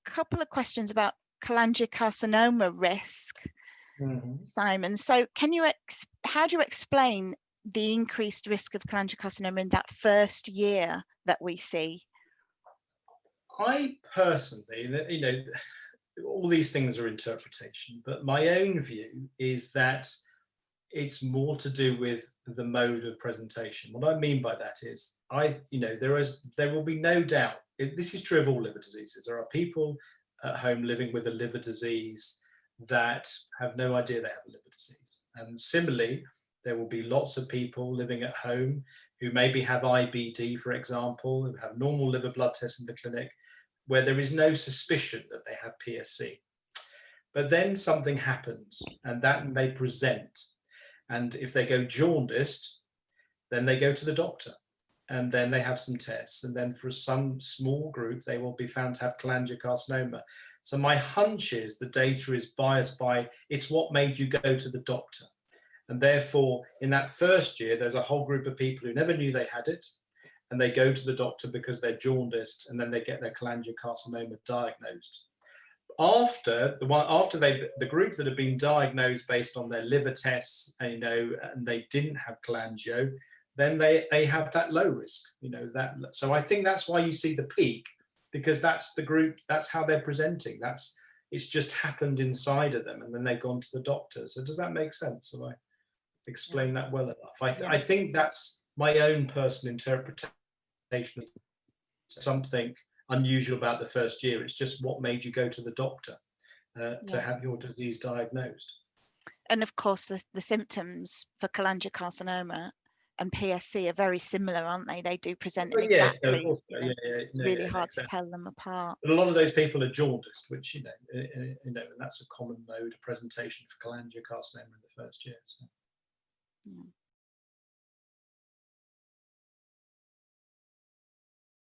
couple of questions about cholangiocarcinoma risk, Simon. So how do you explain the increased risk of cholangiocarcinoma in that first year that we see? I personally, all these things are interpretation, but my own view is that it's more to do with the mode of presentation. What I mean by that is, there will be no doubt, this is true of all liver diseases. There are people at home living with a liver disease that have no idea they have a liver disease. And similarly, there will be lots of people living at home who maybe have IBD, for example, who have normal liver blood tests in the clinic, where there is no suspicion that they have PSC. But then something happens, and that they present. And if they go jaundiced, then they go to the doctor, and then they have some tests. And then for some small group, they will be found to have cholangiocarcinoma. So my hunch is the data is biased by, it's what made you go to the doctor. And therefore, in that first year, there's a whole group of people who never knew they had it, and they go to the doctor because they're jaundiced, and then they get their cholangiocarcinoma diagnosed. After the group that have been diagnosed based on their liver tests, and they didn't have cholangio, then they have that low risk. So I think that's why you see the peak, because that's the group, that's how they're presenting. It's just happened inside of them, and then they've gone to the doctor. So does that make sense? Have I explained that well enough? I think that's my own personal interpretation. Something unusual about the first year. It's just what made you go to the doctor to have your disease diagnosed. And of course, the symptoms for cholangiocarcinoma and PSC are very similar, aren't they? They do present exactly. It's really hard to tell them apart. But a lot of those people are jaundiced, which and that's a common mode of presentation for cholangiocarcinoma in the first year. So. Yeah.